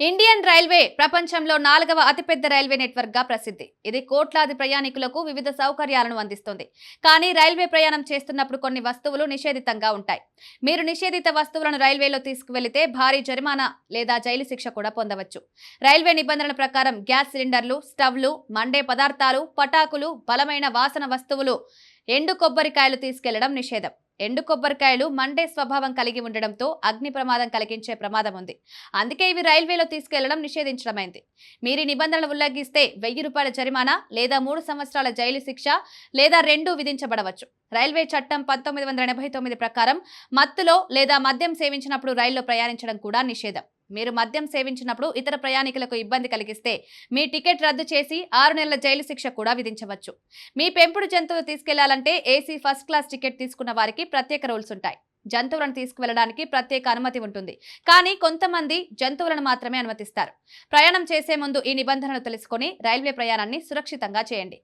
Indian railway ప్రపంచంలో 4వ అతిపెద్ద రైల్వే నెట్వర్క్ గా ప్రసిద్ధి. ఇది కోట్లాది ప్రయాణికులకు వివిధ సౌకర్యాలను అందిస్తుంది. కానీ రైల్వే ప్రయాణం చేస్తున్నప్పుడు కొన్ని వస్తువులు నిషేధితంగా ఉంటాయి. మీరు నిషేధిత వస్తువులను రైల్వేలో తీసుకువెళితే భారీ జరిమానా లేదా జైలు శిక్ష కూడా పొందవచ్చు. రైల్వే నిబంధనల ప్రకారం గ్యాస్ సిలిండర్లు, స్టవ్లు, మండే పదార్థాలు, పటాకులు, బలమైన వాసన వస్తువులు, ఎండు కొబ్బరికాయలు తీసుకెళ్లడం నిషేధం. ఎండు కొబ్బరికాయలు మండే స్వభావం కలిగి ఉండడంతో అగ్ని ప్రమాదం కలిగించే ప్రమాదం ఉంది. అందుకే ఇవి రైల్వేలో తీసుకెళ్లడం నిషేధించడమైంది. మీరు ఈ నిబంధనలు ఉల్లంఘిస్తే ₹1000 జరిమానా లేదా 3 సంవత్సరాల జైలు శిక్ష లేదా రెండూ విధించబడవచ్చు. రైల్వే చట్టం 1989 ప్రకారం మత్తులో లేదా మద్యం సేవించినప్పుడు రైల్లో ప్రయాణించడం కూడా నిషేధం. మీరు మద్యం సేవించినప్పుడు ఇతర ప్రయాణికులకు ఇబ్బంది కలిగిస్తే మీ టికెట్ రద్దు చేసి 6 నెలల జైలు శిక్ష కూడా విధించవచ్చు. మీ పెంపుడు జంతువులు తీసుకెళ్లాలంటే ఏసీ ఫస్ట్ క్లాస్ టికెట్ తీసుకున్న వారికి ప్రత్యేక రూల్స్ ఉంటాయి. జంతువులను తీసుకువెళ్లడానికి ప్రత్యేక అనుమతి ఉంటుంది. కానీ కొంతమంది జంతువులను మాత్రమే అనుమతిస్తారు. ప్రయాణం చేసే ముందు ఈ నిబంధనలు తెలుసుకొని రైల్వే ప్రయాణాన్ని సురక్షితంగా చేయండి.